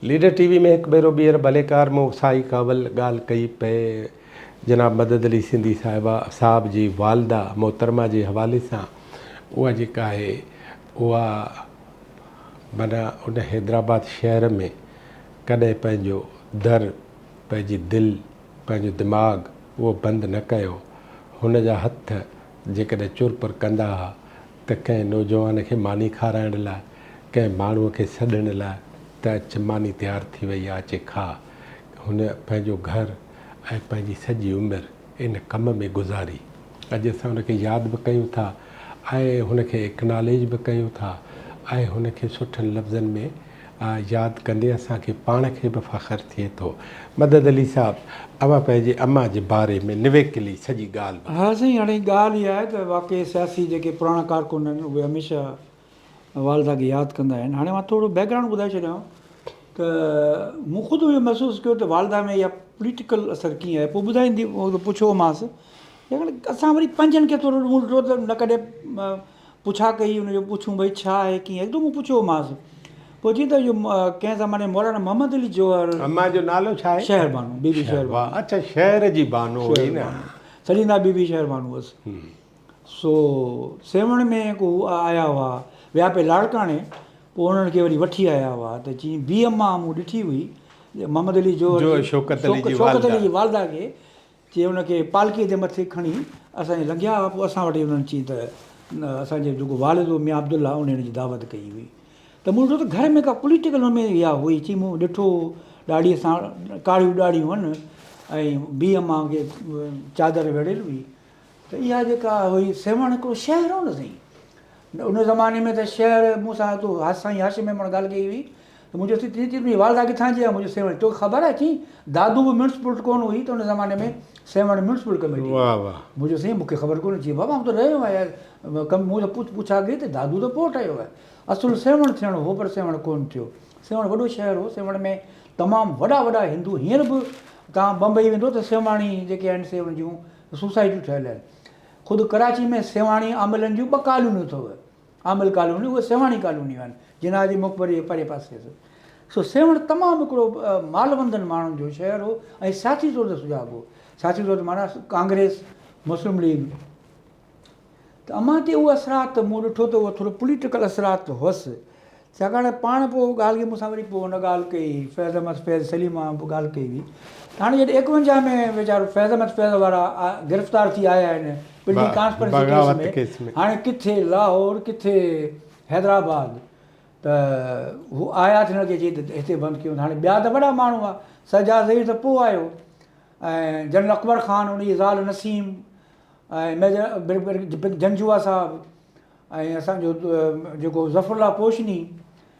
Leader TV में हिकु भेरो ॿीहर भलेकार मूं साई कावल ॻाल्हि कई पए जनाब मदद अली सिंधी साहब जी वालदा मोहतरमा जे हवाले सां। उहा जेका आहे उहा माना उन हैदराबाद शहर में कॾहिं पंहिंजो दर पंहिंजी दिलि पंहिंजो दिमाग़ उहो बंदि न कयो। हुन जा हथ जेकॾहिं चुरपुर कंदा हुआ त कंहिं नौजवान खे मानी खाराइण लाइ कंहिं माण्हूअ खे सॾण लाइ त अच मानी तयारु थी वई आहे अचे खा। हुन पंहिंजो घरु ऐं पंहिंजी सॼी उमिरि इन कम में गुज़ारी। अॼु असां हुनखे यादि बि कयूं था ऐं हुनखे एक्नॉलेज बि कयूं था ऐं हुनखे सुठनि लफ़्ज़नि में यादि कंदे असांखे पाण खे बि फ़ख़्रु थिए थो। मदद अली साहब, अवां पंहिंजे अम्मा जे बारे में निवेकली सॼी ॻाल्हि। हा साईं, हाणे ॻाल्हि इहा आहे त वाक़ई सियासी जेके पुराणा कारकुन आहिनि उहे हमेशह वालदा खे यादि कंदा आहिनि। हाणे मां थोरो बैकग्राउंड ॿुधाए छॾियां त मूं ख़ुदि इहो महसूसु कयो त वालदा में इहा पॉलिटिकल असरु कीअं आहे। पोइ ॿुधाईंदी पुछियोमांसि लेकिन असां वरी पंहिंजनि खे थोरो उल्टो त न कॾहिं पुछा कई उनजो पुछूं भई छा आहे कीअं। हिकु मूं पुछियोमांसि पोइ जीअं त इहो कंहिं ज़माने मौलाना मोहम्मद अली जौहर, अम्मा जो नालो छा आहे? शहर बानू, बीबी शहर बानू। अच्छा, शहर जी बानू हुई न, सलीना बीबी शहर बानू हुअसि। सो सेवण में को आया हुआ, विया पे लाड़काणे, पोइ उन्हनि खे वरी वठी आया हुआ त चई ॿी अम्मा मूं ॾिठी हुई मोहम्मद अली जौहर शौकत अली जी वालदा खे, चई हुनखे पालकीअ जे मथे खणी असांजे लंघिया हुआ। पोइ असां वटि उन्हनि चई त असांजे जेको वालिद मियां अब्दुल्ला उन जी दावत कई हुई। त मूं ॾिठो त घर में का पॉलिटिकल में इहा हुई। चई मूं ॾिठो ॾाढीअ सां कारियूं ॾाढ़ियूं आहिनि ऐं ॿी अम्मा खे चादर वेड़ियल हुई। त इहा जेका हुई सेवण हिकिड़ो शहर हो न साईं। उन ज़माने में त शहर मूंसां तो साईं हाशिम में ॻाल्हि कई हुई त मुंहिंजो तुंहिंजी वालदा किथां जी आहे? मुंहिंजो सेवण। तोखे ख़बर आहे? चई दादू बि म्यूनिसिपल कोन हुई त उन ज़माने में सेवण म्यूनिसिपल कमेटी। मुंहिंजो साईं मूंखे ख़बर कोन्हे। चई बाबा मूं त रहियो आहे यार, कमु मूं त पुछा कई त दादू त पोइ ठहियो आहे। असुलु सेवण थियणो हो पर सेवण कोन्ह थियो। सेवण वॾो शहर हो। सेवण में तमामु वॾा वॾा हिंदू, हींअर बि तव्हां बम्बई वेंदो त सेवाणी जेके आहिनि सेवण जूं सोसाइटियूं ठहियल आहिनि। ख़ुदि कराची में सेवाणी आमिलनि जूं 2 कॉलोनियूं अथव। आमिल कॉलोनी, उहे सेवाणी कॉलोनियूं आहिनि जिनाह जी मुखबरी परे पासे। सो सेवण तमामु हिकिड़ो मालवंदन माण्हुनि जो शहर हो ऐं सियासी तौर ते सुञाणो हो। सियासी तौर ते माना कांग्रेस, मुस्लिम लीग। त अम्मा ते उहो असरात मूं ॾिठो त उहो थोरो पॉलिटिकल असरात हुअसि। छाकाणि पाण पोइ ॻाल्हि खे मूंसां वरी पोइ हुन ॻाल्हि कई, फैज़ अहमद फैज़ सलीमा पोइ ॻाल्हि कई हुई। हाणे जॾहिं 51 में वीचारो फैज़ अहमद फैज़ वारा गिरफ़्तार थी आया आहिनि बिल्डिंग ट्रांसफरेंसी केस में, हाणे किथे लाहौर किथे हैदराबाद, त हू आया त हिनखे चई त हिते बंदि कयो। हाणे ॿिया त वॾा माण्हू आहे, सजा ज़हीर त पोइ आयो ऐं जनरल अकबर ख़ान उनजी ज़ाल नसीम ऐं मेजर जंजुआ साहिबु ऐं असांजो जेको ज़फ़रुल्ला पोशनी,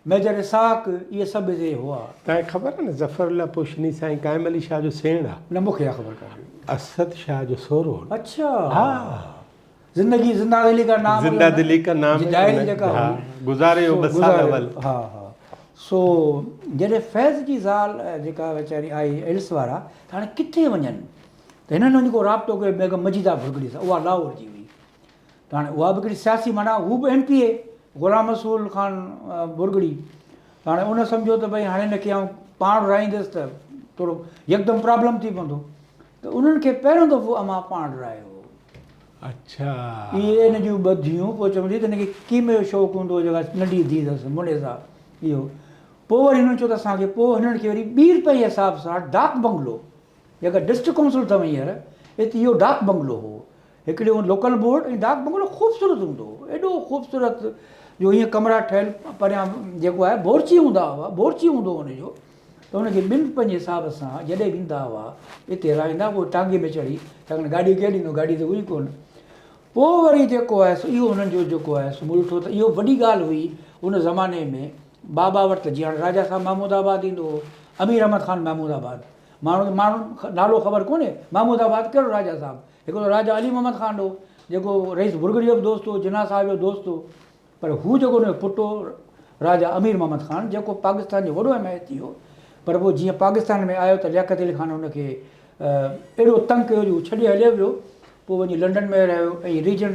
मेजर इसाक, इहे सभु हिते हुआ। तव्हांखे ख़बर आहे न ज़फ़रुल्ला पोशनी साईं काइम अली शाह जो सेण आहे? न, मूंखे इहा ख़बर कान्हे। असद शाह जो सहुरो। अच्छा, हा। ज़िंदगी ज़िंदा दिली का नाम, ज़िंदा दिली का नाम डायरी जेका गुज़ारे हो 2 साल अवल। हा हा। सो जॾहिं फैज़ जी ज़ाल जेका वीचारी आई एल्स वारा, त हाणे किथे वञनि? त हिननि वञी को राब्तो कयो बेगम मजीदा बुरगड़ी सां, उहा लाहौर जी हुई। त हाणे उहा बि हिकिड़ी सियासी, माना हू बि MPA ग़ुलाम रसूल ख़ान बुरगड़ी। त हाणे उन सम्झो त भई हाणे हिनखे आउं पाण राईंदुसि त थोरो यकदमि प्रॉब्लम थी पवंदो। त उन्हनि खे पहिरियों दफ़ो अम्मा पाण रायो। अच्छा, इहे हिन जूं ॿधियूं। पोइ चवंदी त हिनखे कीमे जो शौक़ु हूंदो, जेका नंढी धीउ अथसि मुने सां इहो। पोइ वरी हिननि चयो त असांखे, पोइ हिननि खे वरी ₹2 जे हिसाब सां डाक बंगलो, जेका डिस्ट्रिक्ट काउंसिल अथव हींअर हिते, इहो डाक बंगलो हो। हिकिड़ो लोकल बोर्ड ऐं डाक बंगलो ख़ूबसूरत हूंदो हो, एॾो ख़ूबसूरत जो हीअं कमरा ठहियल परियां जेको आहे बोरची हूंदा हुआ, बोरची हूंदो हुनजो। त हुनखे 2 हिसाब सां जॾहिं वेंदा हुआ हिते रहंदा, उहो टांगे में चढ़ी, छाकाणि गाॾी केरु ॾींदो, गाॾी त हुई कोन। पोइ वरी जेको आहे सो इहो हुननि जो जेको आहे सो मूं ॾिठो त इहो वॾी ॻाल्हि हुई उन ज़माने में। बाबा वटि त जीअं हाणे राजा साहब महमूदाबाद ईंदो हो, अमीर अहमद ख़ान महमूदाबाद, माण्हू नालो ख़बर कोन्हे महमूदाबाद कहिड़ो राजा साहब। हिकिड़ो राजा अली मोहम्मद ख़ान हो जेको रईस बुरगड़ी जो बि दोस्त हो, जिन्ना साहिब जो दोस्त हो। पर हू जेको हुनजो पुटु हो राजा अमीर मोहम्मद ख़ान, जेको पाकिस्तान जो वॾो हिमायती हो। पर पोइ जीअं पाकिस्तान में आयो त लियाकत अली ख़ान हुनखे एॾो तंग कयो जो छॾे हलियो वियो। पोइ वञी लंडन में रहियो ऐं रीजन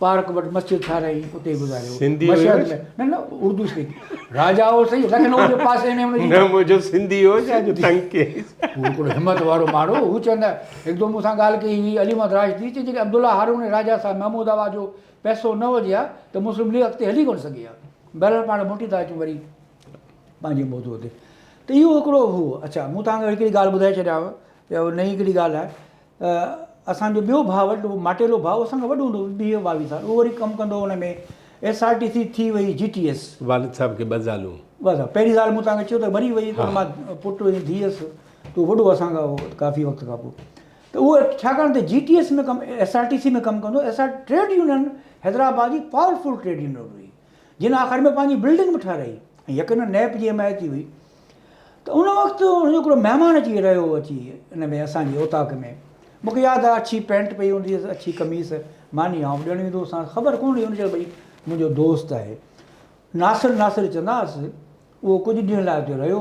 पार्क वटि मस्जिद ठाराई उते गुज़ारियो सिंधी मशहद हुयो? में न न उर्दू स्पीक राजा हो सही लखनऊ जे पासे में हुनजी न मुंहिंजो सिंधी हो छा जो तंग के हू हिकिड़ो हिमत वारो माण्हू हू चवंदा हिकु दफ़ो मूंसां ॻाल्हि कई हुई अलीमत राशदी चई जेके अब्दुल्ला हारून राजा साहिब महमूदाबाद जो पैसो न हुजे हा त मुस्लिम लीग अॻिते हली कोन सघी आहे बहरहाल पाण मोटी था अचूं वरी पंहिंजे मौज़ूअ ते त इहो हिकिड़ो हू अच्छा मूं तव्हांखे हिकिड़ी ॻाल्हि ॿुधाए छॾियांव या नई हिकिड़ी ॻाल्हि आहे असांजो ॿियो भाउ वटि माटेलो भाउ असांखां वॾो हूंदो 20-22 साल उहो वरी कमु कंदो हुन में SRTC थी वई GTS वालिद साहब खे ॿ ज़ालूं बसि पहिरीं साल मूं तव्हांखे चयो त मरी वई त मां पुटु वञी धीउ हुअसि त उहो वॾो असांखां काफ़ी वक़्त खां पोइ त उहो छाकाणि त GTS में कमु SRTC में कमु कंदो ट्रेड यूनियन हैदराबाद जी पावरफुल ट्रेड यूनियन हुई जिन आख़िर में पंहिंजी बिल्डिंग बि ठाराई ऐं यकीन नैप जी हिमायती हुई त उन वक़्तु हुनजो हिकिड़ो महिमान अची रहियो अची हिन में असांजे ओताक में मूंखे यादि आहे अछी पैंट पई हूंदी हुअसि अछी कमीज़ मानी आउं ॾियणु ईंदो असां ख़बर कोन हुई हुन चयो भई मुंहिंजो दोस्त आहे नासिर चवंदासीं उहो कुझु ॾींहं लाइ हुते रहियो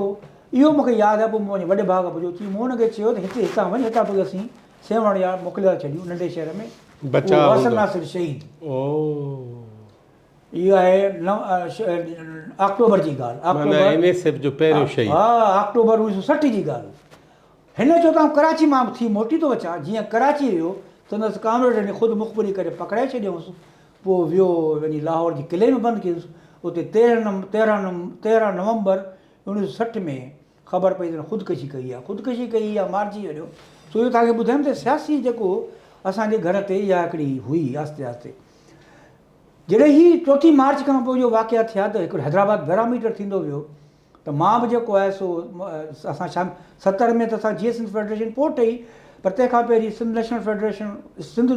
इहो मूंखे यादि आहे पोइ मूं वॾे भाउ खां पुछियो चई मूं हुनखे चयो त हितां वञ हितां पोइ असीं सेवण या मोकिलिया छॾियूं नंढे शहर में नासिर शहीद इहो आहे अक्टूबर जी ॻाल्हि हा अक्टूबर 1960 जी ॻाल्हि हिन चयो त कराची मां थी मोटी थो अचां जीअं कराची वियो त हुनसि कामरेड ख़ुदि मुख़बरी करे पकड़ाए छॾियऊंसि पोइ वियो वञी लाहौर जी किले में बंदि कयुसि उते 13 नवंबर 1960 में ख़बर पई त ख़ुदकशी कई आहे मारिजी वियो सो इहो तव्हांखे ॿुधायमि त सियासी जेको असांजे घर ते इहा हिकिड़ी हुई आस्ते आस्ते जॾहिं ही 4 मार्च खां पोइ इहो वाक़िया थिया त हिकिड़ो हैदराबाद बैरामीटर थींदो वियो त मां बि जेको आहे सो असां 70 में त असां GS फेडरेशन पोइ ठही पर तंहिंखां पहिरीं सिंध नेशनल फेडरेशन सिंध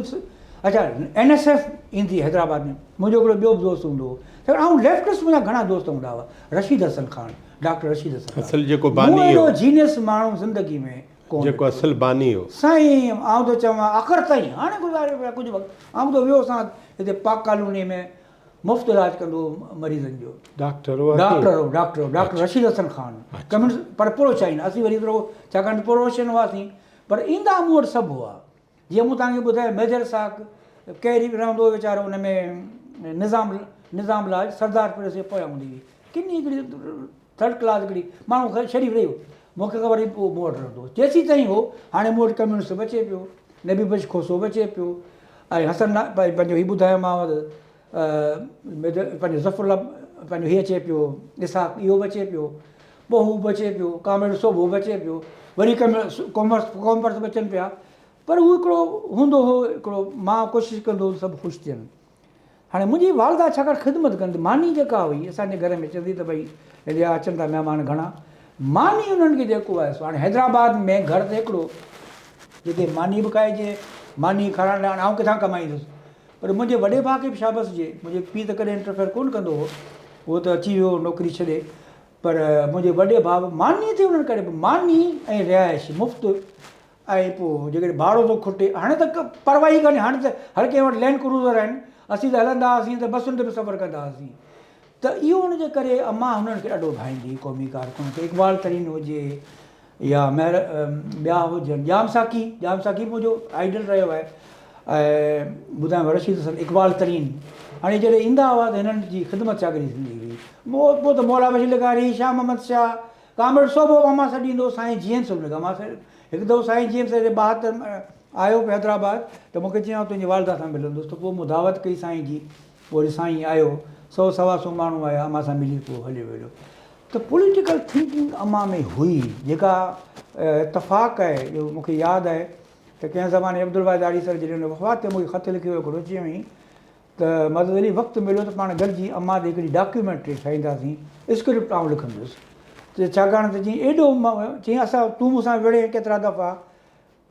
अच्छा NSF ईंदी हैदराबाद में मुंहिंजो हिकिड़ो ॿियो बि दोस्त हूंदो हो ऐं लेफ्टिस्ट मुंहिंजा घणा दोस्त हूंदा हुआ रशीद हसन खान डॉक्टर रशीद हसन असल जेको बानी हो जीनियस माण्हू ज़िंदगी में कोन जेको असल बानी हो साईं आउं त चवां आख़िर ताईं हाणे गुज़ारे पिया कुझु वक़्तु आउं त वियो असां हिते पाक कॉलोनी में मुफ़्त इलाजु कंदो मरीज़नि जो डॉक्टर रशीद हसन खान कम्यूनिस्ट पर पुरो चाहींदा असीं वरी एतिरो छाकाणि त प्रोफेशन हुआसीं पर ईंदा मूं वटि सभु हुआ जीअं मूं तव्हांखे ॿुधायो मेजर साक कहिड़ी बि रहंदो हुओ वीचारो हुन में निज़ाम लाज सरदार प्रेस जे पोयां हूंदी हुई किनी हिकिड़ी 3rd क्लास हिकिड़ी माण्हू शरीफ़ रहियो मूंखे ख़बर हुई पोइ मूं वटि रहंदो जेसीं ताईं हो हाणे मूं वटि कम्यूनिस्ट बि अचे पियो नबी बश खोसो बि अचे पियो ऐं हसन पंहिंजो हीउ ॿुधायोमांव पंहिंजो ज़फ़रुल्ला पंहिंजो हीअ अचे पियो इसाक इहो बि अचे पियो पोइ हू बि अचे पियो कामेड सोभो बि अचे पियो वरी कॉमर्स बि अचनि पिया पर हू हिकिड़ो हूंदो हो हिकिड़ो मां कोशिशि कंदो हुउसि सभु ख़ुशि थियनि हाणे मुंहिंजी वालदा छाकाणि ख़िदमत कंदी मानी जेका हुई असांजे घर में चवंदी त भई हेॾे अचनि था महिमान घणा मानी उन्हनि खे जेको आहे सो हाणे हैदराबाद में घर ते हिकिड़ो जिते मानी बि खाइजे मानी खाराइण लाइ आउं किथां कमाईंदुसि पर मुंहिंजे वॾे भाउ खे बि शाबस हुजे मुंहिंजे पीउ त कॾहिं इंटरफेयर कोन कंदो हो उहो त अची वियो नौकिरी छॾे पर मुंहिंजे वॾे भाउ मानी ते उन्हनि करे मानी ऐं रिहाइश मुफ़्त ऐं पोइ जेकॾहिं भाड़ो थो खुटे हाणे त परवाही कान्हे हाणे त हर कंहिं वटि लैंड क्रूज़र आहिनि असीं त हलंदा हुआसीं त बसुनि ते बि सफ़र कंदा हुआसीं त इहो हुनजे करे अम्मा हुननि खे ॾाढो भाईंदी क़ौमी कारकुन खे इक़बाल तरीन हुजे या ॿिया हुजनि जाम साकी मुंहिंजो आइडल रहियो आहे ऐं ॿुधायां रशीद हसन इक़बाल तरीन हाणे जॾहिं ईंदा हुआ त हिननि जी ख़िदमत चाकरी थींदी हुई पोइ त मौला बशीर लिगारी शाह मोहम्मद शाह कामरेड सोभो अम्मा सां ॾींदो साईं जीएम्स अम्मा सां हिकु दफ़ो साईं जीएम्स 72 आयो पियो हैदराबाद त मूंखे चयां तुंहिंजी वालदा सां मिलंदुसि त पोइ मूं दावत कई साईं जी पोइ वरी साईं आयो 100-125 माण्हू आया अम्मा सां मिली पोइ हलियो वेलो त पॉलिटिकल थिंकिंग अम्मा में हुई जेका इतफ़ाक़ आहे जो मूंखे यादि आहे त कंहिं ज़माने अब्दुल वाहिद आरी सर जॾहिं वफ़ात ते मूंखे ख़त लिखियो हिकिड़ो चयईं त मदद अली वक़्तु मिलियो त पाण गॾिजी अम्मा ते हिकिड़ी डॉक्यूमेंट्री ठाहींदासीं स्क्रिप्ट आउं लिखंदुसि त छाकाणि त जीअं एॾो चईं असां तूं मूंसां विढ़े केतिरा दफ़ा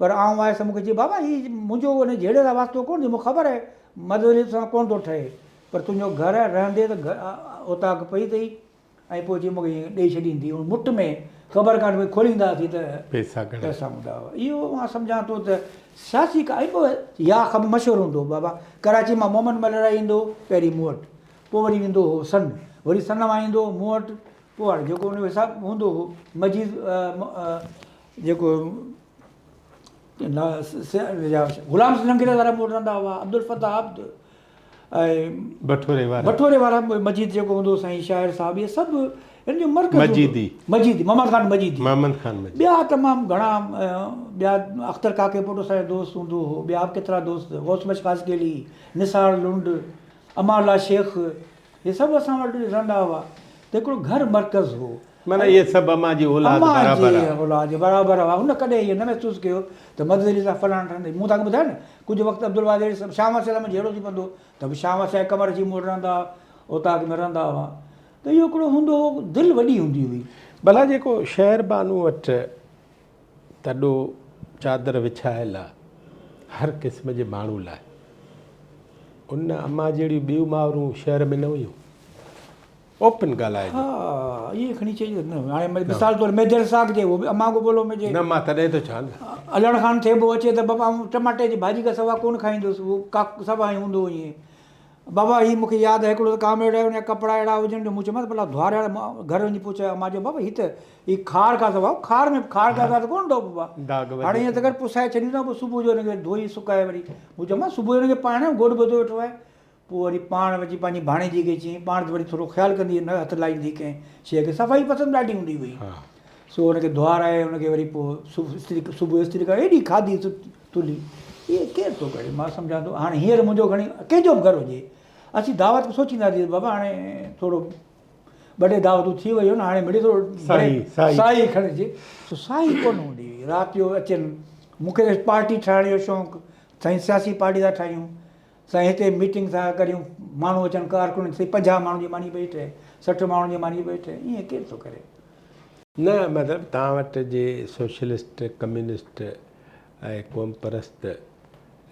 पर आउं आयुसि मूंखे चई बाबा हीउ मुंहिंजो उन जहिड़े सां वास्तो कोन्हे मूंखे ख़बर आहे मदद अली सां कोन थो ठहे पर तुंहिंजो घर आहे रहंदे त उताक पई अथई ऐं पोइ चई मूंखे ॾेई छॾींदी मुट में ख़बर कान भई खोलींदासीं त पैसा हूंदा हुआ इहो मां सम्झां थो त सियासी का पोइ या ख़बर मशहूरु हूंदो बाबा कराची मां मोहम्मद मलरा ईंदो पहिरीं मूं वटि पोइ वरी वेंदो हो सन वरी सन मां ईंदो मूं वटि पोइ हाणे जेको हुन हिसाबु हूंदो हो मजीद जेको गुलाम लंगेरे वारा मूं वटि रहंदा हुआ अब्दुल फताह अब्द ऐं भठोरे वारा मजीद जेको हूंदो साईं शाइर साहिबु इहे सभु हिन जो मर्कज़ मजीदी मोहम्मद ख़ान मजीदी मजीद ॿिया तमामु घणा ॿिया अख़्तर काके पुटु असांजो दोस्त हूंदो हुओ, ॿिया केतिरा दोस्त गौस मशकास केली, निसार लुंड, अमाला शेख, इहे सभु असां वटि रहंदा हुआ। त हिकिड़ो घर मर्कज़ हो, माना इहे सभु अम्मा जी औलाद बराबरि हुआ। हुन कॾहिं इहो न महसूसु कयो त मदद अली सां फलाण ठहंदे। मूं तव्हांखे ॿुधायो न कुझु वक़्तु अब्दुल वादेर सभु शाम वसल में जहिड़ो थी पवंदो त बि शाम वसाए कमर जी मूं रहंदा, ओताक में रहंदा हुआ। त इहो हिकिड़ो हूंदो हो, दिलि वॾी हूंदी हुई। भला जेको शहर बानू वटि तॾो चादर विछायल आहे हर क़िस्म जे माण्हू लाइ, उन अम्मा जहिड़ियूं ॿियूं मावरूं शहर में न हुयूं? ओपन ॻाल्हाए। हा इहे खणी चई न हाणे मिसाल तौरु मेजर साग जे उहो बि अम्मा को ॿोलो में जे न, मां तॾहिं थो चवां न अलण खान थिए पोइ अचे त बाबा आऊं टमाटे जी भाॼी खां सवा कोन खाईंदुसि, उहो सवा हूंदो ईअं। बाबा हीअ मूंखे यादि आहे हिकिड़ो त कामेड़ आहे उन कपिड़ा अहिड़ा हुजनि जो मूं चयोमांसि भला धुआरिया घर वञी पुछायो मां चयो बाबा हीअ त हीअ खार खां सवा खार में खार खां सवाइ त कोन अथव बाबा। हाणे ईअं त कर पुसाए छॾींदा पोइ सुबुह जो हुनखे धोई सुकाए वरी मूं चयोमांसि सुबुह जो हुनखे पाण गोॾ ॿधो वेठो आहे। पोइ वरी पाण वञी पंहिंजी भाणेजी खे चई, पाण त वरी थोरो ख़्यालु कंदी न हथु लाहींदी कंहिं शइ खे, सफ़ाई पसंदि ॾाढी हूंदी हुई। सो हुनखे धुआराए हुनखे वरी पोइ सुबुह इस्त्री करे एॾी खाधी तुली, इहे केरु थो करे? मां सम्झां थो हाणे हींअर मुंहिंजो खणी कंहिंजो बि घरु हुजे असीं दावत सोचींदासीं बाबा हाणे थोरो ॿ टे दावतूं थी वयूं न, हाणे मिड़ी थोरो साई खणिजे। सो साई कोन हूंदी हुई। राति जो अचनि, मूंखे पार्टी ठाहिण जो शौक़ु, साईं सियासी पार्टी था ठाहियूं, साईं हिते मीटिंग था करियूं, माण्हू अचनि कारकुन, 50 माण्हुनि जी मानी पई ठहे, 60 माण्हुनि जी मानी पई ठहे, ईअं केरु थो करे? न मतिलबु तव्हां वटि जे सोशलिस्ट कम्यूनिस्ट ऐं क़ौम परस्त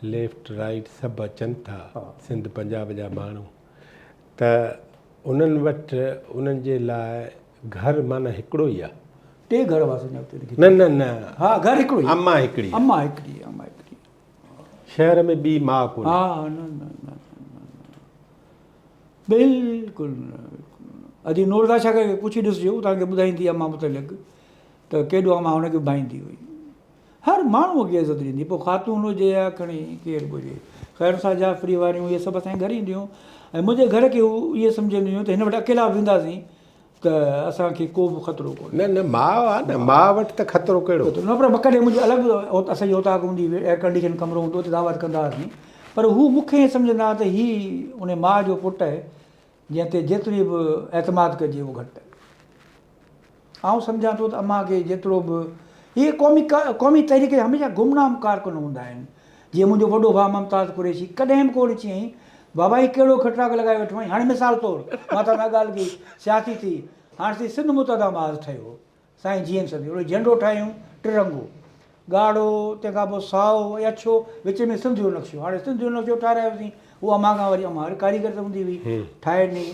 लेफ्ट राइट सभु अचनि था सिंध पंजाब जा माण्हू, त उन्हनि वटि उन्हनि जे लाइ घर माना हिकिड़ो ई आहे? 3 घर हुआ न न न, हा घर हिकिड़ो ई, अम्मा हिकिड़ी, अम्मा हिकिड़ी, शहर में ॿी माउ कोन्हे? हा न बिल्कुलु न। अॼु नूरदा छा करे पुछी ॾिसिजो, तव्हांखे ॿुधाईंदी अम्मा मुतलिक़ त केॾो अम्मा हुनखे भाईंदी हुई। हर माण्हूअ खे इज़त ॾींदी, पोइ ख़ातून हुजे या खणी केरु बि हुजे। ख़ैर सां जाफ़री वारियूं इहे सभु असांजे घर ईंदियूं ऐं मुंहिंजे घर खे हू इहे सम्झंदियूं हुयूं त हिन वटि अकेला वेंदासीं त असांखे को बि ख़तरो कोन्हे। न न माउ आहे न, माउ वटि त ख़तरो कहिड़ो? न पर कॾहिं मुंहिंजी अलॻि असांजी औताक हूंदी हुई, एयर कंडीशन कमिरो हूंदो, उते दावत कंदा हुआसीं, पर हू मूंखे ईअं सम्झंदा हुआ त हीअ उन माउ जो पुटु आहे जंहिं ते जेतिरी बि एतमाद कजे उहो घटि आहे। आउं सम्झां थो त अम्मा खे जेतिरो बि इहे क़ौमी तहरीक हमेशह गुमनाम कारकुन हूंदा आहिनि। जीअं मुंहिंजो वॾो भाउ मुमताज़ कुरैशी कॾहिं बि कोन चयईं बाबा ही कहिड़ो खटराक लॻाए वेठो आहीं। हाणे मिसाल तौरु मां तव्हां ॻाल्हि कई सियासी थी, हाणे सिंध मुतहदा माज़ ठहियो, साईं जीअं सदी उहो झंडो ठाहियूं टिरंगो ॻाढ़ो, तंहिंखां पोइ साओ या अछो, विच में सिंध जो नक्शो। हाणे सिंध जो नक्शो ठाहिरायोसीं, उहा अम्मा खां वरी अम्मा कारीगर त हूंदी हुई, ठाहे ॾिनी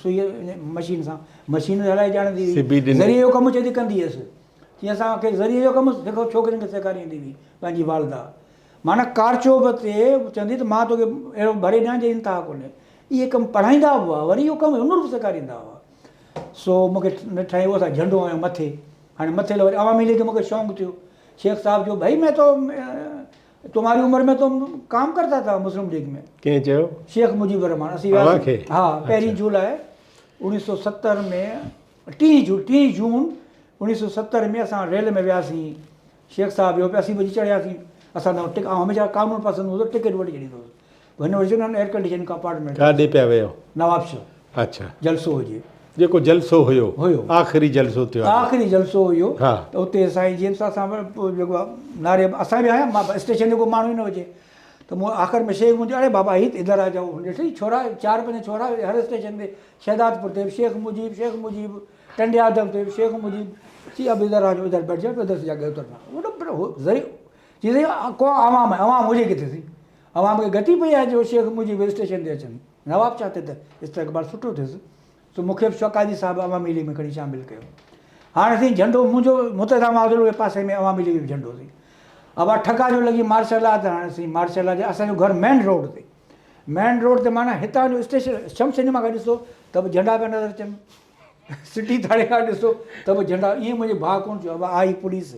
सुईअ मशीन सां, मशीन हलाए ॼाणंदी हुई, ज़रिए जो कमु चवंदी कंदी हुअसि, जीअं असांखे ज़रिए जो कमु जेको छोकिरियुनि खे सेखारींदी हुई पंहिंजी वालदा। माना कारचोब ते चवंदी त मां तोखे अहिड़ो भरे ॾियां जे इंतिहा कोन्हे। इहे कमु पढ़ाईंदा हुआ, वरी इहो कमु हुनर बि सेखारींदा हुआ। सो मूंखे न ठाहे उहो असां झंडो आहियूं मथे, हाणे मथे वरी अवामी लीग मूंखे शौक़ु थियो। शेख साहब जो भाई मैं तो तुम्हारी उम्र में तो काम करता था मुस्लिम लीग में। कंहिं चयो? शेख मुजीबुर रहमान। असीं वियासीं, हा 1 जुलाई 1970 में 3 जून 1970 में असां रेल में वियासीं। शेख साहब जो असीं वञी चढ़ियासीं, असां त हमेशह कानून पसंदि हूंदो, टिकट वठी छॾींदो हिन वरी चवंदा एयर कंडीशन कंपार्टमेंट। काॾे पिया वियो? नवाबशाह। अच्छा, जलसो हुजे, जेको जलसो हुयो आख़िरी जलसो थियो, आख़िरी जलसो हुयो, त उते साईं जीअं असां जेको आहे नारे असां बि आया, मां स्टेशन जो को माण्हू ई न हुजे त मूं आख़िर में शेख मुंहिंजो अड़े बाबा ही इधर आ जाओ, ॾिठी छोरा 4-5 छोरा हर स्टेशन ते, शहदादपुर ते शेख मुजीब, टंडियादव ते शेख मुजीब, जी अब इधर आ जाओ, इधर बैठ जाओ, इधर से जाके उतरना। वो ज़रिए चीज़ें को आवाम हुजे किथे सी, आवाम खे घटी पई आहे जो शेख मुजीब स्टेशन ते अचनि। नवाब चाहते त इस्तेक़बाल सुठो थियुसि, त मूंखे बि शौक़ादी साहिबु अवामी लीग में खणी शामिलु कयो। हाणे असीं झंडो मुंहिंजो मुतहदा माज़ूर जे पासे में अवामी लीग जो झंडो हुई। अब ठका जो लॻी मार्शल आहे त हाणे असीं मार्शल जे असांजो घरु मेन रोड ते माना हितां जो स्टेशन शम सिनेमा खां ॾिसो त बि झंडा पिया नज़र अचनि, सिटी थाणे खां ॾिसो त बि झंडा। ईअं मुंहिंजे भाउ कोन चयो, अब आई पुलिस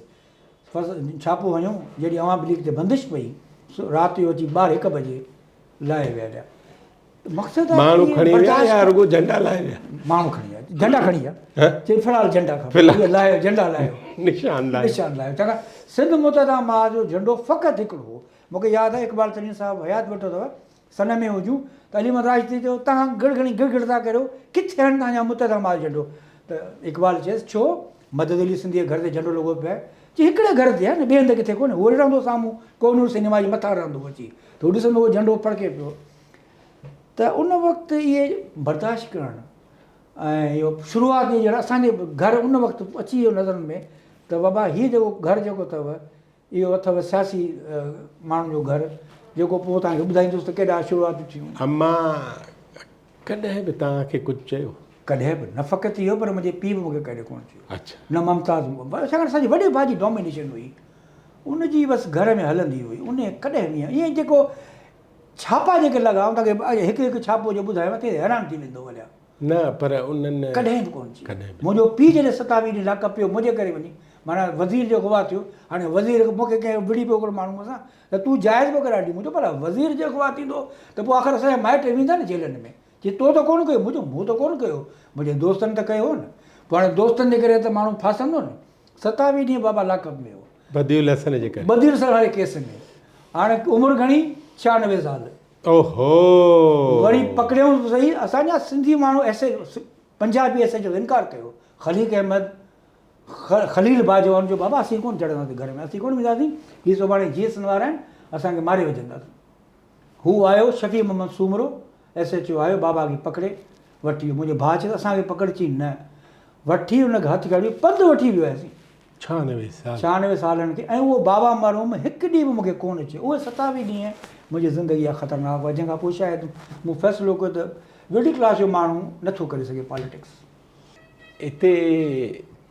छापो वञूं, जॾहिं अवामी लीग ते बंदिश पई राति जो अची 12-1 बजे लाहे विया। मक़सदु माण्हू खणी विया या रुॻो झंडा लाहे विया? माण्हू खणी विया, झंडा खणी विया, चई फ़िलहालु झंडा खपे, फ़िलहालु। लाहियो झंडा लाहियो, निशान लाहे। निशान लाहियो। छाकाणि सिंध मुतहदा मां जो झंडो फ़क़ति हिकिड़ो हो। मूंखे यादि आहे इक़बाल तरीन साहिबु हयात वेठो अथव, सन में हुजूं त अलीमत राशिदी चयो तव्हां गिड़ था करियो, किथे आहिनि तव्हांजा मुतहदा मां झंडो? त इक़बाल चयसि छो? मदद अली सिंधी घर ते झंडो लॻो पियो आहे। चई हिकिड़े घर ते आहे न, ॿिए हंधि किथे कोन्हे, उहो रहंदो साम्हूं कोनूर सिनेमा जे मथां रहंदो अची, त उहो ॾिसंदो उहो झंडो फड़के पियो। त उन वक़्तु इहे बर्दाश्त करणु ऐं इहो शुरूआति में जहिड़ा असांजे घर उन वक़्तु अची वियो नज़रनि में त बाबा हीअ जेको घरु जेको अथव इहो अथव सियासी माण्हुनि जो घरु, जेको पोइ तव्हांखे ॿुधाईंदुसि त केॾा शुरूआति थियूं। अम्मा कॾहिं बि तव्हांखे कुझु चयो? कॾहिं बि न फ़क़ति इहो, पर मुंहिंजे पीउ बि मूंखे कॾहिं कोन चयो। अच्छा। न ममताज़, छाकाणि असांजी वॾे भाउ जी डोमिनेशन हुई, उनजी बसि घर में हलंदी हुई, उन कॾहिं बि ईअं जेको छापा जेके लॻाऊं तव्हांखे हिकु हिकु छापो जो ॿुधायांव त हैरान थी वेंदो वञा। न पर उन्हनि कॾहिं बि कोन चयो। कॾहिं बि। मुंहिंजो पीउ जॾहिं 27 ॾींहं लाकअप पियो मुंहिंजे करे वञी, माना वज़ीर जो अगवा थियो, हाणे वज़ीर मूंखे कंहिं विड़ी पियो हिकिड़ो माण्हू सां त तूं जाइज़ पियो करे ॾी, मुंहिंजो भला वज़ीर जो अगवा थींदो त पोइ आख़िर असांजा माइट वेंदा न जेलनि में, चई तो त कोन कयो, मुंहिंजो मूं त कोन कयो, मुंहिंजे दोस्तनि त कयो न, पोइ हाणे दोस्तनि जे करे त माण्हू फासंदो न। 27 ॾींहं बाबा लाकअप में हो, बदियुल हसन जे करे, बदियुल हसन वारे केस में। हाणे उमिरि घणी? 96 साल। ओहो। वरी पकड़ियऊं सही, असांजा सिंधी माण्हू ऐसे पंजाबी ऐसे जो इनकार कयो, खलीक अहमद, खलील बाजवान जो बाबा असीं कोन चढ़ंदासीं घर में, असीं कोन वेंदासीं, हीअ सुभाणे जीएसएन वारा आहिनि, असांखे मारे विझंदासीं। हू आयो शफ़ी मोहम्मद सूमरो SHO आयो, बाबा खे पकड़े वठी वियो। मुंहिंजे भाउ चयो असांखे पकड़ची न, वठी हुनखे हथु खड़ी पंधु वठी वियोसीं 96 सालनि खे। ऐं उहो बाबा मरहूम हिकु ॾींहुं बि मूंखे कोन अचे। उहे 27 ॾींहं मुंहिंजी ज़िंदगी जा ख़तरनाक हुआ, जंहिंखां पोइ शायदि मूं फ़ैसिलो कयो त मिडिल क्लास जो माण्हू नथो करे सघे पॉलिटिक्स। हिते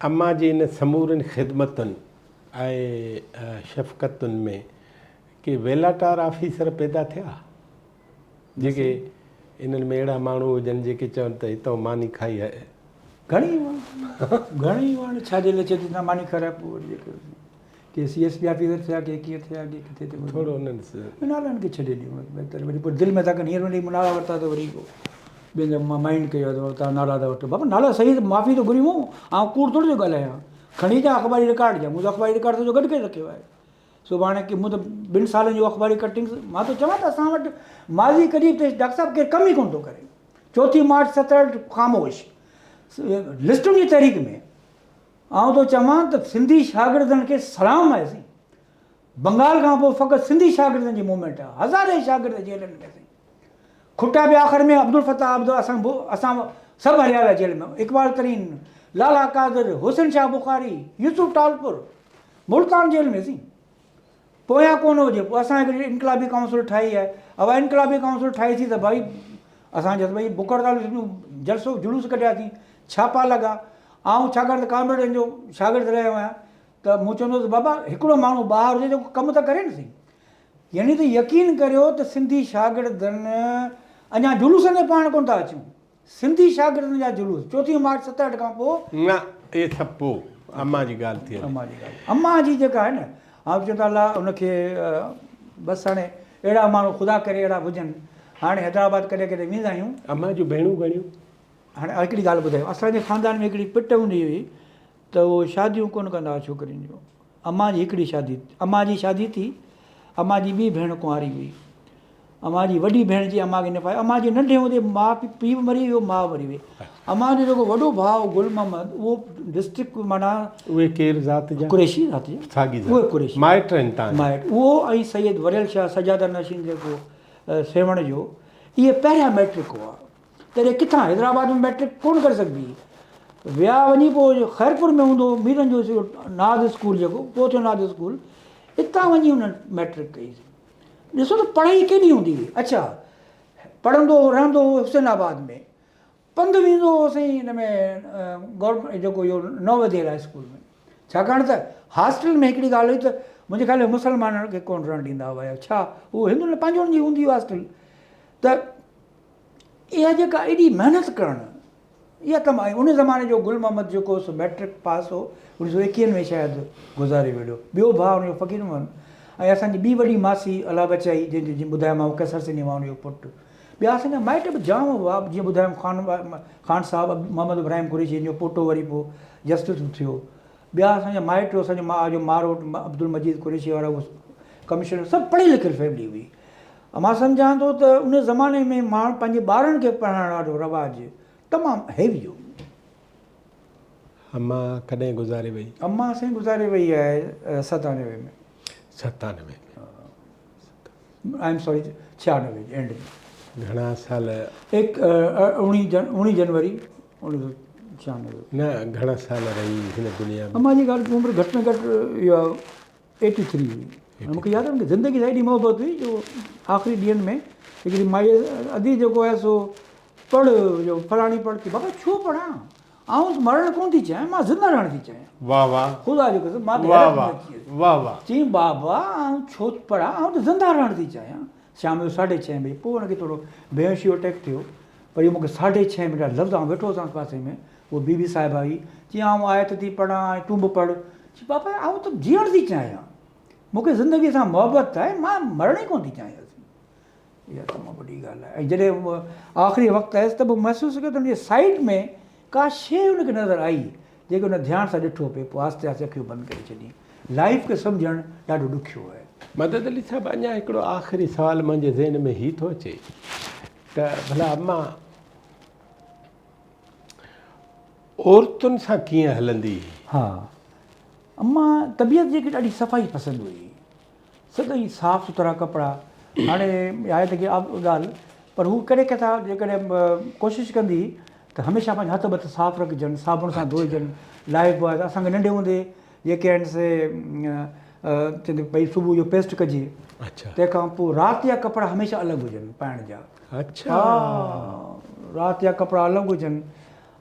अम्मा जी इन समूरनि ख़िदमतुनि ऐं शफ़क़तुनि में के वेलाटार ऑफिसर पैदा थिया जेके इन्हनि में अहिड़ा माण्हू हुजनि जेके चवनि त हितां मानी खाई आहे? घणी वण छाजे लाइ चए थी मानी खाराए, पोइ वरी जेके के CSP ऑफिसर थिया, के कीअं थिया, के किथे थिया, थोरो उन्हनि नालनि खे छॾे ॾियूं बहितर। वरी पोइ दिलि में था कनि, हींअर वरी नाला वरिता त वरी ॿियनि जो माइंड कयो त तव्हां नाला था वठो। बाबा नाला सही त माफ़ी थो घुरियूं, ऐं कूड़ थोरी थो ॻाल्हायां, खणी अचां अख़बारी रिकार्ड जा, मुंहिंजो अख़बारी रिकार्ड त जो गॾु करे रखियो आहे। सुभाणे की मूं त 2 सालनि जो अख़बारी कटिंग्स, मां त चवां त असां वटि माज़ी कॾहिं बि डॉक्टर साहिबु केरु कमु ई कोन थो करे। 4 मार्च 67 ख़ामोश लिस्टुनि जी तहरीक में आउं थो चवां त सिंधी शागिर्दनि खे सलाम आहे साईं। बंगाल खां पोइ फ़क़ति सिंधी शागिर्दनि जी मूवमेंट आहे, हज़ारे शागिर्द जेलनि में साईं, खुटा बि आख़िर में अब्दुल फ़ताह असां सभु हलिया विया जेल में। इक़बाल तरीन, लाला कादर, हुसैन शाह बुखारी, यूसुफ टालपुर मुल्तान जेल में साईं। पोयां कोन हुजे, पोइ असां हिकिड़ी इनकलाबी काउंसिल ठाही आहे। अब इनकलाबी काउंसिल ठाही थी त भाई असांजे भई बुकरदाल जलसो जुलूस कढियासीं, छापा लॻा। ऐं छाकाणि त कॉमरेडनि जो शागिर्द रहियो आहियां त मूं चवंदो हुउसि बाबा हिकिड़ो माण्हू ॿाहिरि हुजे जेको कमु त करे न साईं। यानी त यकीन करियो त सिंधी शागिर्दनि अञा जुलूसनि में पाण कोन था अचूं, सिंधी शागिर्दनि जा जुलूस 4 मार्च 67 खां पोइ न, इहे सभु पोइ अम्मा जी ॻाल्हि थी। अम्मा जी जेका आहे न, ऐं चवंदा अलाह उनखे बसि हाणे अहिड़ा माण्हू ख़ुदा करे अहिड़ा हुजनि। हाणे हैदराबाद कॾहिं कॾहिं वेंदा आहियूं। अम्मा जूं भेणूं घणियूं? हाणे हिकिड़ी ॻाल्हि ॿुधायो, असांजे ख़ानदान में हिकिड़ी पिट हूंदी हुई त उहो शादियूं कोन कंदा हुआ छोकिरियुनि जूं। अम्मा जी हिकिड़ी शादी, अम्मा जी शादी थी, अम्मा जी ॿी भेण कुंवारी हुई। अम्मा जी वॾी भेण जी अम्मा खे न पाए, अम्मा जी नंढे हूंदे माउ पीउ मरी वियो, माउ मरी वई। अम्मा जो जेको वॾो भाउ गुल मोहम्मद, उहो डिस्ट्रिक्ट माना उहे केरु ज़ात जा? कुरैशी ज़ात जा, साॻी उहे कुरैशी माइट आहिनि तव्हां माइट। उहो ऐं सैयद वरियल शाह सजादा नशीन जेको सेवण जो, इहे पहिरियां मैट्रिक हुआ। तॾहिं किथां हैदराबाद में मैट्रिक कोन करे सघिबी, विया वञी पोइ ख़ैरपुर में हूंदो मीरनि जो नाज़ स्कूल जेको पोइ थियो नाज़ स्कूल, हितां वञी हुननि मैट्रिक कई। ॾिसो त पढ़ाई केॾी हूंदी हुई। अच्छा, पढ़ंदो रहंदो हो हुसैनाबाद में, पंधु वेंदो हो साईं हिन में गवर्नमेंट जेको इहो नवोदय हाई स्कूल में। छाकाणि त हॉस्टल में हिकिड़ी ॻाल्हि हुई त मुंहिंजे ख़्याल में मुसलमाननि खे कोन रहणु ॾींदा हुआ, छा उहो हिंदुनि पंहिंजो जी हूंदी हुई हॉस्टल। त इहा जेका एॾी महिनत करणु, इहा तमामु, उन ज़माने जो गुल मोहम्मद जेको सो मैट्रिक पास हो 1921 में शायदि गुज़ारे वियो। ॿियो भाउ हुनजो फ़क़ीर मोहन, ऐं असांजी ॿी वॾी मासी अला बचाई जंहिंजी ॿुधायोमांव कैसर सिंधी मां हुनजो पुटु। ॿिया असांजा माइट बि जाम हुआ, जीअं ॿुधायूं ख़ान साहिबु मोहम्मद इब्राहिम कुरैशी जो पोटो वरी पोइ जस्टिस थियो। ॿिया असांजा माइट असांजे माउ जो मारो अब्दुल मजीद कुरैशी वारा उहो कमिशनर, सभु पढ़ियल लिखियल फैमिली हुई। मां सम्झां थो त उन ज़माने में माण्हू पंहिंजे ॿारनि खे पढ़ाइण वारो रवाजु तमामु हैवी हो। अम्मा कॾहिं गुज़ारे वई? अम्मा असांजी गुज़ारे वई आहे 97 में। 97 आई एम सॉरी 96 एंड में। घणा साल? 19 जनवरी 1996। न घणा साल रही हिन दुनिया में? अम्मा जी ॻाल्हि उमिरि घटि में घटि इहा 83 हुई। मूंखे यादि आहे कि ज़िंदगी सां एॾी मोहबत हुई जो आख़िरी ॾींहंनि में हिकिड़ी माई अधी जेको आहे सो पढ़ जो फलाणी पढ़ थी, बाबा छो पढ़ां, आउं त मरण कोन थी चाहियां, मां ज़िंदा रहण थी चाहियां। वाह वाह ख़ुदा जो कसम, मां वाह वाह वाह वाह। चई बाबा आउं छो पढ़ां, आउं त ज़िंदा रहण थी चाहियां। शाम जो 6:30 बजे पोइ हुनखे थोरो बेहोशी अटैक थियो, वरी मूंखे 6:30 मिंट लफ़्ज़ आउं वेठो हुअसि पासे में, उहो बीबी साहिबा हुई। चई आउं आयत थी पढ़ां, तूं बि पढ़। चई बाबा आउं त जीअण थी चाहियां, मूंखे ज़िंदगीअ सां मोहबत आहे, मां मरण ई कोन थी चाहियां। इहा तमामु वॾी ॻाल्हि आहे। ऐं जॾहिं आख़िरी वक़्तु आयुसि त पोइ महसूसु कयो त हुनजे साइड में का शइ हुनखे नज़र आई जेके हुन ध्यानु सां ॾिठो पिए, पोइ आस्ते आस्ते अखियूं बंदि करे छॾी। लाइफ खे सम्झणु ॾाढो ॾुखियो आहे। मदद अली साहिबु, अञा हिकिड़ो आख़िरी सुवालु मुंहिंजे ज़हन में हीउ थो अचे त भला अम्मा औरतुनि सां कीअं हलंदी? हा, अम्मा तबियत जेकी ॾाढी सफ़ाई पसंदि हुई, सदाईं साफ़ु सुथरा कपिड़ा। हाणे आहे त की ॻाल्हि, पर हू कॾहिं किथां जेकॾहिं कोशिशि कंदी त हमेशह पंहिंजा हथ बथ साफ़ु रखिजनि, साबुण सां धोइजनि। लाइफ बॉय असांखे नंढे हूंदे जेके आहिनि से चवंदी भई सुबुह जो पेस्ट कजे, अच्छा, तंहिंखां पोइ राति जा कपिड़ा हमेशह अलॻि हुजनि पाइण जा। अच्छा, हा, राति जा कपिड़ा अलॻि हुजनि।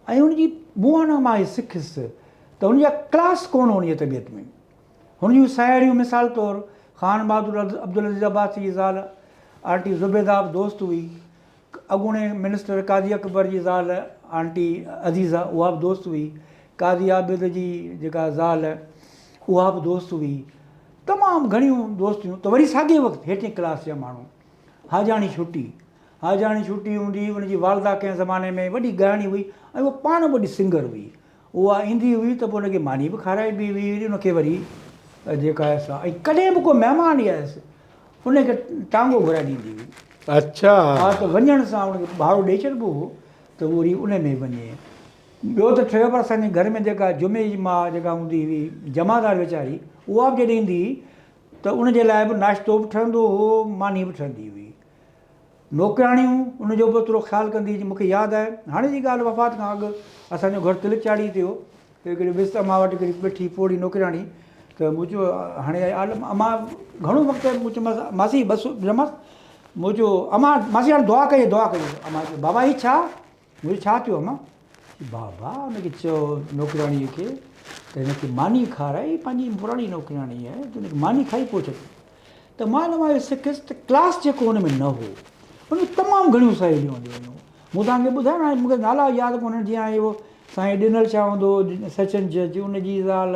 ऐं हुनजी मूं न मां सिखियसि त हुनजा क्लास कोन हुन जी तबियत में। हुन जूं साहेड़ियूं मिसाल तौरु ख़ान बहादुर अब्दुल अज़ीज़ अब्बासी जी ज़ाल आंटी ज़ुबैदा दोस्त हुई, अॻूणे मिनिस्टर काज़ी अकबर जी ज़ाल आंटी अज़ीज़ा उहा बि दोस्त हुई, काज़ी आबिद जी जेका ज़ाल उहा बि दोस्त हुई। तमामु घणियूं दोस्तियूं। त वरी साॻे वक़्तु हेठि क्लास जा माण्हू, हाजाणी छुटी हूंदी। हुनजी वालदा कंहिं ज़माने में वॾी ॻाइणी हुई ऐं उहा पाण वॾी सिंगर हुई। उहा ईंदी हुई त पोइ हुनखे मानी बि खाराइबी हुई, हुनखे वरी जेका आहे सा। ऐं कॾहिं बि को महिमान ई आयसि हुनखे टांगो घुराए ॾींदी हुई। अच्छा, हा, त वञण सां हुनखे भाड़ो ॾेई छॾिबो हो त उहो वरी उन में वञे। ॿियो त ठहियो पर असांजे घर में जेका जुमे जी माउ जेका हूंदी हुई जमादार वीचारी, उहा बि जॾहिं ईंदी त उनजे लाइ बि नाश्तो बि ठहंदो हो, मानी बि ठहंदी हुई। नौकिराणियूं उनजो बि ओतिरो ख़्यालु कंदी हुई। मूंखे यादि आहे हाणे जी ॻाल्हि, वफ़ात खां अॻु असांजो घरु तिल चाढ़ी थियो, हिकिड़ी विस्ता मां वटि हिकिड़ी वेठी पोड़ी नौकिराणी, त मूं चयो हाणे अमां घणो वक़्तु मूं चयोमांसि मासी बसि ॼमसि, मूं चयो अमां मासी हाणे दुआ कई। अमां चयो बाबा ही छा? मुंहिंजो छा थियो अमां? बाबा हुनखे चयो नौकिराणीअ खे त हिनखे मानी खाराई, पंहिंजी पुराणी नौकिराणी आहे त हुनखे मानी खाई पोइ छॾ। त मां न मां सिखियसि त क्लास जेको हुन में न हो, हुन में तमामु घणियूं साहेड़ियूं हूंदियूं हुयूं। मूं तव्हांखे ॿुधायो हाणे मूंखे नाला यादि कोन्हनि, जीअं हाणे इहो साईं ॾिनल छा हूंदो सचिन जज उनजी ज़ाल,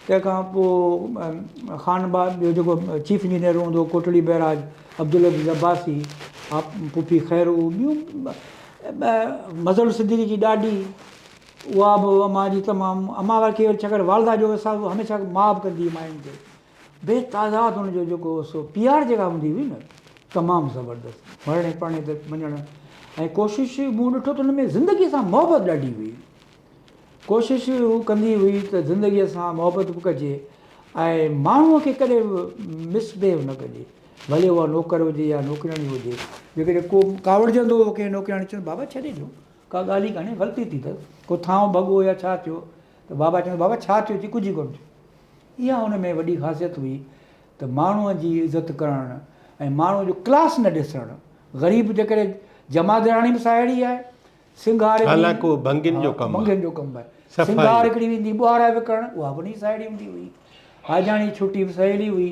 तंहिंखां पोइ ख़ान ॿियो जेको चीफ इंजीनियर हूंदो कोटड़ी बैराज अब्दुल अज़ीज़ अब्बासी, पुफी खैरू, ॿियूं मज़हर सिद्दीकी जी ॾाॾी, उहा बि अम्मा जी तमामु। अम्मा खे वरी छाकाणि वालदा जो हिसाबु हमेशह माउ बि कंदी हुई मायुनि खे। बेतादाद हुनजो जेको सो पीआर जेका हूंदी हुई न, तमामु ज़बरदस्तु। मरणे पढ़णे ते वञणु ऐं कोशिशि मूं ॾिठो त हुन में ज़िंदगीअ सां मोहबत ॾाढी हुई। कोशिशि हू कंदी हुई त ज़िंदगीअ सां मोहबत बि कजे ऐं माण्हूअ खे कॾहिं बि मिसबिहेव न कजे, भले उहा नौकर हुजे या नौकिराणी हुजे। जेकॾहिं को कावड़जंदो हो कंहिं नौकिराणी, चवंदो बाबा छॾे ॾियो, का ॻाल्हि ई कान्हे, ग़लती थी अथसि, को थांव भॻो या छा थियो, त बाबा चवंदो बाबा छा थियो? चई कुझु कोन थियो। इहा हुन में वॾी ख़ासियत हुई त माण्हूअ जी इज़त करणु ऐं माण्हूअ जो क्लास न ॾिसणु। ग़रीब जेकॾहिं जमादाराणी बि साहेड़ी आहे, सिंगार भंगियुनि जो कमु आहे, सिंगार हिकिड़ी वेंदी ॿुहाराए विकणणु, उहा बि उन साहेड़ी हूंदी हुई। हाजाणी छुटी बि सहेड़ी हुई।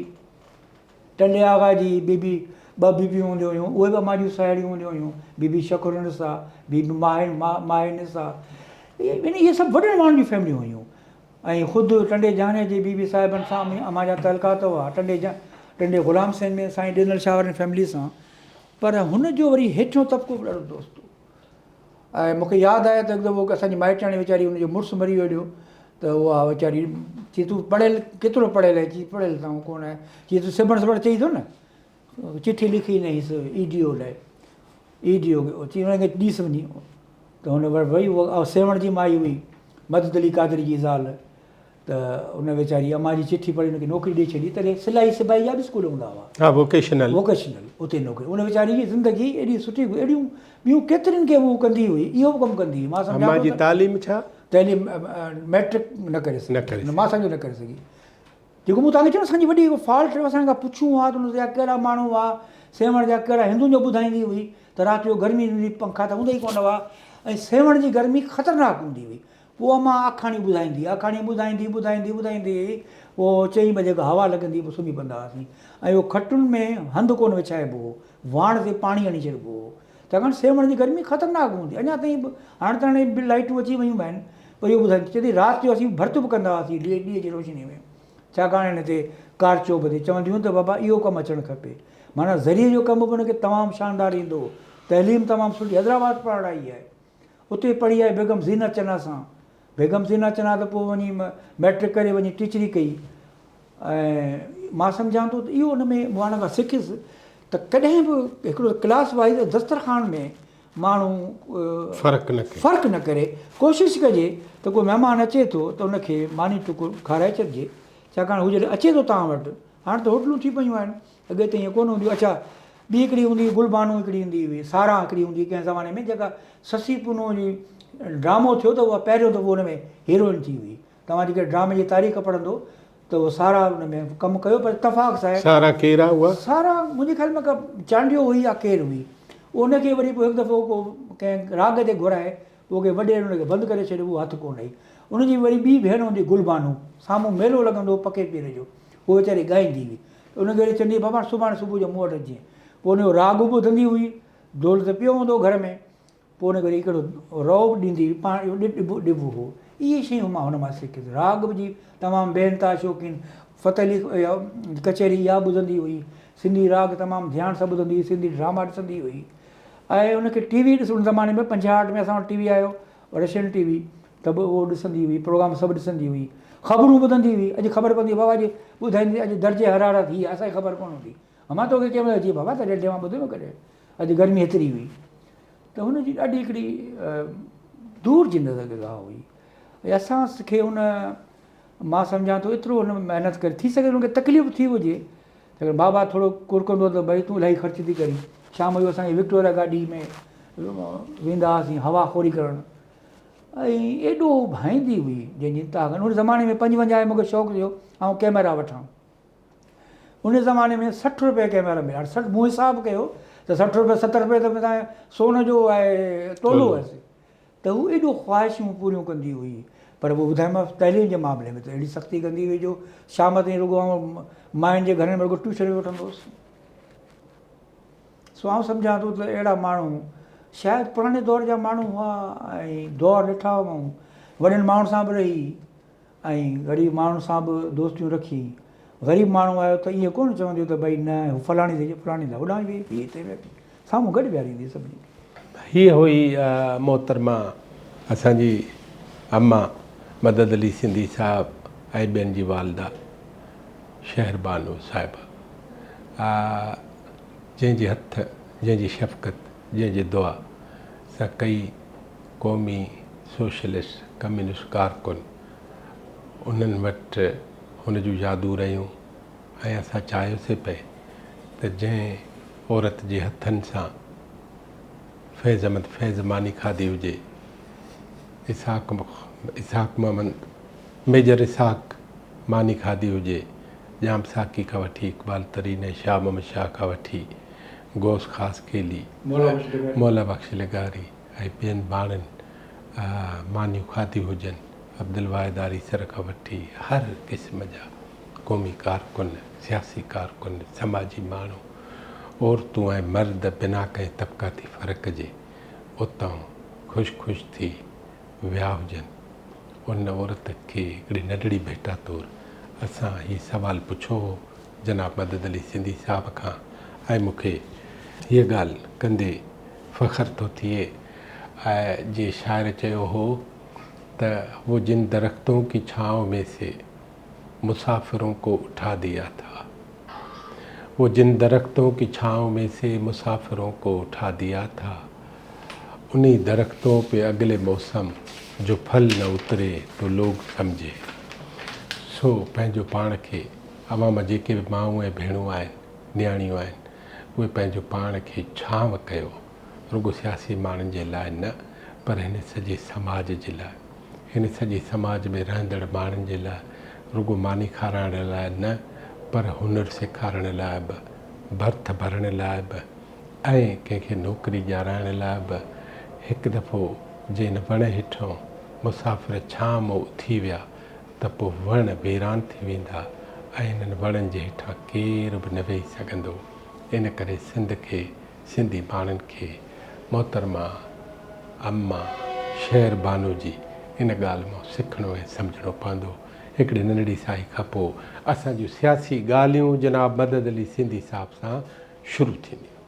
टंडे आगा जी बीबी, ॿ बीबियूं हूंदियूं हुयूं, उहे बि अम्मा जूं साहेड़ियूं हूंदियूं हुयूं, बीबी शकरुनिसा, बीबी माहिनिसा, इहे सभु वॾनि माण्हुनि जूं फैमिलियूं हुयूं। ऐं ख़ुदि टंडे जाने जी बीबी साहिबनि सां अम्मा जा तलकात हुआ। टंडे ग़ुलाम सैन में साईं ॾिनल शाह वारनि फैमिली सां पर हुनजो वरी हेठियों तबिको बि ॾाढो दोस्त हो। ऐं मूंखे यादि आहे त हिकु दफ़ो असांजी माइटाणी वीचारी हुनजो मुड़ुसु मरी वियो त उहा वीचारी चई तूं पढ़ियल केतिरो पढ़ियल आहे, चई पढ़ियल त कोन आहे, चई तूं सिबण चई थो न, चिठी लिखी ॾिनईसि EDO लाइ, EDO चई हुनखे ॾींसि वञी, त हुन वरी उहा सेवण जी माई हुई मदद अली कादरी जी ज़ाल, त उन वीचारी अम्मा जी चिठी पढ़ी हुनखे नौकिरी ॾेई छॾी। तॾहिं सिलाई सिबाई जा बि स्कूल हूंदा हुआ, हा, वोकेशनल उते नौकिरी। उन वीचारी जी ज़िंदगी एॾी सुठी हुई, एॾियूं ॿियूं केतिरनि खे उहो कंदी हुई, इहो बि कमु कंदी हुई। मां अम्मा जी तालीम छा? तैलीम मैट्रिक न करे सघी, मां सम्झो न करे सघी। जेको मूं तव्हांखे चयो असांजी वॾी फॉल्ट असांखां पुछूं हा त हुन जा कहिड़ा माण्हू हुआ, सेवण जा कहिड़ा हिंदुनि जो ॿुधाईंदी हुई त राति जो गर्मी हूंदी, पंखा त हूंदा ई कोन हुआ, ऐं सेवण जी गर्मी ख़तरनाक हूंदी हुई। पोइ मां आखाणी ॿुधाईंदी पोइ 4 बजे खां हवा लॻंदी, पोइ सुम्ही पवंदा हुआसीं। ऐं उहो खटुनि में हंधु कोन विछाइबो हो, वाण ते पाणी हणी छॾिबो हो, छाकाणि सेवण जी गर्मी ख़तरनाक हूंदी। अञा ताईं हाणे त हाणे बि लाइटूं अची वियूं आहिनि, पर इहो ॿुधाईंदी चवंदी राति जो असीं भर्त बि कंदा हुआसीं ॾींहं जी रोशनी में, छाकाणि हिन ते कारचोब ते चवंदियूं त बाबा इहो कमु अचणु खपे। माना ज़रिए जो कमु बि हुनखे तमामु शानदारु ईंदो हो। तइलीम तमामु सुठी, हैदराबाद पढ़ाई आहे, उते पढ़ी आहे बेगम ज़ीनत चना सां। बेगम ज़ीनत चना त पोइ वञी मैट्रिक करे वञी टीचरी कई। ऐं मां सम्झां थो त इहो हुन में मां हुन खां सिखियुसि त कॾहिं बि हिकिड़ो क्लास वाइज़ दस्तरखान में माण्हू फ़र्क़ु न करे, कोशिशि कजे त कोई महिमान अचे थो त उनखे मानी टुकुर खाराए छॾिजे, छाकाणि हू जॾहिं अचे थो तव्हां वटि। हाणे त होटलूं थी पयूं आहिनि, अॻे त ईअं कोन हूंदियूं। अच्छा, ॿी हिकिड़ी हूंदी हुई गुलबानू, हिकिड़ी हूंदी हुई सारा, हिकिड़ी हूंदी हुई कंहिं ज़माने में, जेका ससी पूनो जी ड्रामो थियो त उहा पहिरियों दफ़ो हुन में हीरोइन थी हुई। तव्हां जेके ड्रामे जी तारीख़ पढ़ंदो त उहो सारा हुन में कमु कयो, पर इतफ़ाक़ सां सारा केरु आहे उहा? सारा मुंहिंजे ख़्याल में का चांडियो हुई या केरु हुई। उनखे वरी पोइ हिकु दफ़ो को कंहिं राग ते घुराए, पोइ वॾे हुनखे बंदि करे छॾियो, उहो हथु कोन आई। उनजी वरी ॿी भेण हूंदी गुलबानू, साम्हूं मेलो लॻंदो हो पके पीर जो, उहो वीचारी ॻाईंदी हुई। उनखे वरी चवंदी बाबा सुभाणे सुबुह जो मूं वटि अची, पोइ उनजो राग बि ॿुधंदी हुई, ढोल त पियो हूंदो घर में, पोइ हुनखे वरी हिकिड़ो रओ बि ॾींदी हुई, पाण ॾिबो हो। इहे शयूं मां हुन मां सिखियुसि। राग जी तमामु बेनता शौक़ीन, फ़तेह अली कचहरी इहा ॿुधंदी हुई, सिंधी राग तमामु ध्यानु सां ॿुधंदी हुई, सिंधी ड्रामा ॾिसंदी हुई। ऐं उनखे टीवी ॾिसण ज़माने में 55 में असां वटि टीवी आयो, रशियन टीवी, त बि उहो ॾिसंदी हुई, प्रोग्राम सभु ॾिसंदी हुई। ख़बरूं ॿुधंदी हुई, अॼु ख़बर पवंदी बाबा जी ॿुधाईंदी, अॼु दर्जे हरारत थी, असांखे ख़बर कोन हूंदी। मां तोखे कंहिं महिल अची बाबा तॾहिं मां ॿुधो न कॾहिं, अॼु गर्मी हेतिरी हुई। त हुनजी ॾाढी हिकिड़ी दूर जी नज़रगाह हुई। ऐं असां खे हुन, मां सम्झां थो एतिरो हुन में महिनत करे, थी सघे हुनखे तकलीफ़ थी हुजे, त बाबा थोरो कुरकंदो त भई तूं इलाही ख़र्च थी करी। शाम जो असांजी विक्टोरिया गाॾी में वेंदा हुआसीं हवा खोरी करणु, ऐं एॾो भाईंदी हुई जंहिंजी ताक़त। उन ज़माने में 55 मूंखे शौक़ु थियो ऐं कैमरा वठां। उन ज़माने में 60 रुपए कैमरा मिलिया, 60 मूं हिसाबु कयो त 60 रुपए 70 रुपए त तव्हां सोन जो आहे तोलो हुअसि। त हू एॾो ख़्वाहिशूं पूरियूं कंदी हुई, पर उहो ॿुधायोमांसि तइलीम जे मामले में त अहिड़ी सख़्ती कंदी हुई जो शाम ताईं रुॻो मायुनि जे घरनि में रुॻो ट्यूशन वठंदो हुउसि। सो आउं सम्झां थो त अहिड़ा माण्हू शायदि पुराणे दौर जा माण्हू हुआ, ऐं दौर ॾिठा हुआ, वॾनि माण्हुनि सां बि रही ऐं ग़रीब माण्हुनि सां बि दोस्तियूं रखी। ग़रीब माण्हू आयो त ईअं कोन चवंदियूं त भई न हू फलाणी ते फलाणी त होॾां वेही हीअ हिते वेही, साम्हूं गॾु विहारींदी सभिनी। हीअ हुई मोहतरमा असांजी अम्मा मदद अली सिंधी साहिबु ऐं ॿियनि जी वालदा शहरबानो साहिबा, जंहिंजे हथ, जंहिंजी शफ़क़त, जंहिंजे दुआ सां कई क़ौमी सोशलिस्ट कम्युनिस्ट कारकुन उन्हनि वटि हुन जूं यादूं रहियूं। ऐं असां चाहियोसीं पिए त जंहिं औरत जे हथनि सां फैज़ अहमद फैज़ मानी खाधी हुजे, इसहाक़ मोहम्मद मेजर इसहाक़ मानी खाधी हुजे, जाम साकी खां वठी इक़बाल तरीन ऐं शाह मोहम्मद शाह खां वठी गौस ख़ास केली, मौला बख़्श लगारी ऐं ॿियनि माण्हुनि मानियूं खाधियूं हुजनि, अब्दुल वाहिद आरीसर खां वठी हर क़िस्म जा क़ौमी कारकुन, सियासी कारकुन, समाजी माण्हू, औरतूं ऐं मर्द बिना कंहिं तबिक़ाती फ़र्क़ जे उतां ख़ुशि थी विया हुजनि। उन औरत खे हिकिड़ी नंढड़ी भेटा तौरु असां हीउ सुवालु पुछो हो जनाब मदद अली सिंधी साहिब खां, ऐं मूंखे हीअ ॻाल्हि कंदे फ़ख़्रु थो थिए। जे शाइर चयो हो त वो जिन दरख्तों की छाँव में से मुसाफिरों को उठा दिया था, वो जिन दरख्तों की छाँव में से मुसाफिरों को उठा दिया था, उन्हीं दरख्तों पे अगले मौसम जो फल न उतरे तो लोग सम्झे। सो पंहिंजो पाण खे अवाम जेके बि माऊं ऐं भेणूं आहिनि, नियाणियूं आहिनि, उहे पंहिंजो पाण खे छांव कयो, रुगो सियासी माण्हुनि जे लाइ न, पर हिन सॼे समाज जे लाइ, हिन सॼे समाज में रहंदड़ माण्हुनि जे लाइ, रुगो मानी खाराइण लाइ न, पर हुनर सेखारण लाइ बि, भर्थ भरण लाइ बि, ऐं कंहिंखे नौकिरी ॾियाराइण लाइ बि। हिकु दफ़ो जे हिन वण हेठों मुसाफ़िर छांव में उथी विया त पोइ वण वीरान थी वेंदा ऐं हिननि वणनि जे हेठां केर बि न वेही सघंदो। इन करे सिंध खे, सिंधी माण्हुनि खे, मोहतरमा अम्मा शेर बानो जी इन ॻाल्हि मां सिखणो ऐं सम्झणो पवंदो। हिकिड़ी नंढड़ी साई खां पोइ असां जूं सियासी ॻाल्हियूं जनाब मदद अली सिंधी साहिब सां शुरू थींदियूं।